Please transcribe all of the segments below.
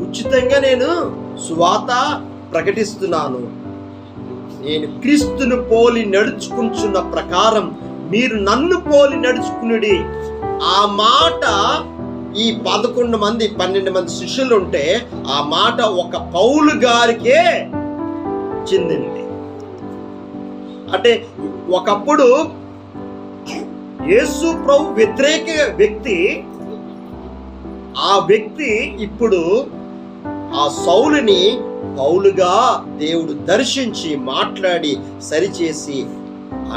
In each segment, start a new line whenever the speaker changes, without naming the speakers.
ఉచితంగా నేను సువార్త ప్రకటిస్తున్నాను. నేను క్రీస్తును పోలి నడుచుకుంటున్న ప్రకారం మీరు నన్ను పోలి నడుచుకునుడి. ఆ మాట ఈ 12 మంది శిష్యులు ఉంటే ఆ మాట ఒక పౌలు గారికే చెందింది. అంటే ఒకప్పుడు యేసు ప్రభు వ్యతిరేక వ్యక్తి, ఆ వ్యక్తి ఇప్పుడు ఆ సౌలుని పౌలుగా దేవుడు దర్శించి మాట్లాడి సరిచేసి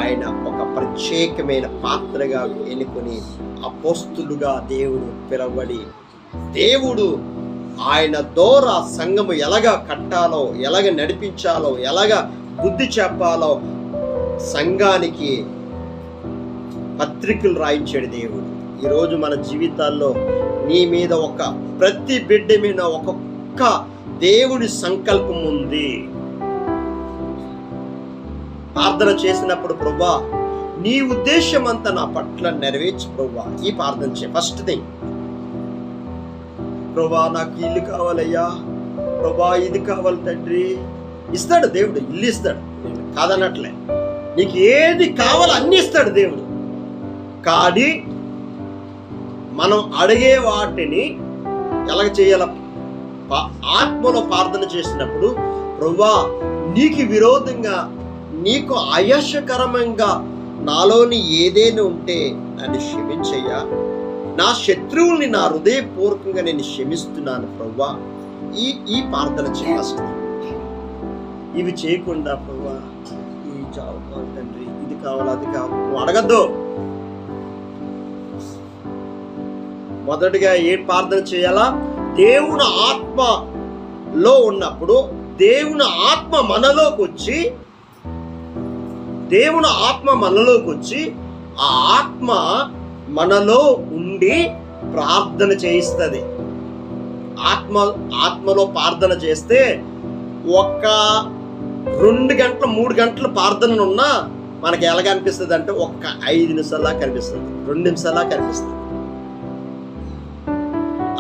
ఆయన ఒక ప్రత్యేకమైన పాత్రగా ఎన్నుకొని అపోస్తులుగా దేవుడు పిలవబడి, దేవుడు ఆయన ద్వారా సంఘము ఎలాగ కట్టాలో, ఎలాగ నడిపించాలో, ఎలాగ బుద్ధి చెప్పాలో సంఘానికి పత్రికలు రాయించాడు దేవుడు. ఈరోజు మన జీవితాల్లో నీ మీద ప్రతి బిడ్డ మీద ఒక్కొక్క దేవుని సంకల్పం ఉంది. ప్రార్థన చేసినప్పుడు ప్రభువా నీ ఉద్దేశం అంతా నా పట్ల నెరవేర్చు ప్రభువా, ఈ ప్రార్థన చే. ఫస్ట్ థింగ్, ప్రభువా నాకు ఇల్లు కావాలయ్యా, ప్రభువా ఇది కావాలి తండ్రి. ఇస్తాడు దేవుడు, ఇల్లు ఇస్తాడు, కాదన్నట్లే. నీకు ఏది కావాలో అన్ని ఇస్తాడు దేవుడు. కానీ మనం అడిగే వాటిని ఎలాగ చేయాల? ఆత్మలో ప్రార్థన చేసినప్పుడు ప్రభువా నీకు విరోధంగా, నీకు అయశకరంగా నాలోని ఏదైనా ఉంటే నన్ను క్షమించయ్యా. నా శత్రువుల్ని నా హృదయపూర్వకంగా నేను క్షమిస్తున్నాను ప్రభువా. ఈ ప్రార్థన చేస్తాను. ఇవి చేయకుండా ప్రభువా ఈ జాబ్ కావాలి తండ్రి, ఇది కావాలి, అది కావాలి నువ్వు అడగద్దు. మొదటిగా ఏ ప్రార్థన చేయాలా? దేవుని ఆత్మలో ఉన్నప్పుడు దేవుని ఆత్మ మనలోకి వచ్చి ఆ ఆత్మ మనలో ఉండి ప్రార్థన చేయిస్తుంది. ఆత్మలో ప్రార్థన చేస్తే 2 గంటలు 3 గంటలు ప్రార్థన ఉన్నా మనకి ఎలాగ అనిపిస్తుంది అంటే 5 నిమిషాల్లా కనిపిస్తుంది, 2 నిమిషాల్లా కనిపిస్తుంది.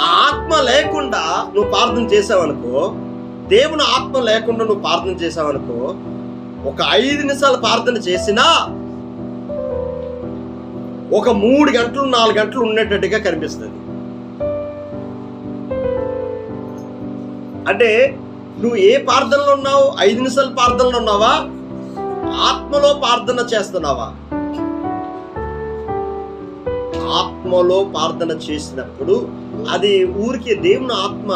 ఆ ఆత్మ లేకుండా నువ్వు ప్రార్థన చేసావనుకో, దేవుని ఆత్మ లేకుండా నువ్వు ప్రార్థన చేసావనుకో, 5 నిమిషాలు ప్రార్థన చేసినా 3 గంటలు 4 గంటలు ఉన్నట్టుగా కనిపిస్తుంది. అంటే నువ్వు ఏ ప్రార్థనలో ఉన్నావు? 5 నిమిషాల ప్రార్థనలో ఉన్నావా? ఆత్మలో ప్రార్థన చేస్తున్నావా? ఆత్మలో ప్రార్థన చేసినప్పుడు అది ఊరికే దేవుని ఆత్మ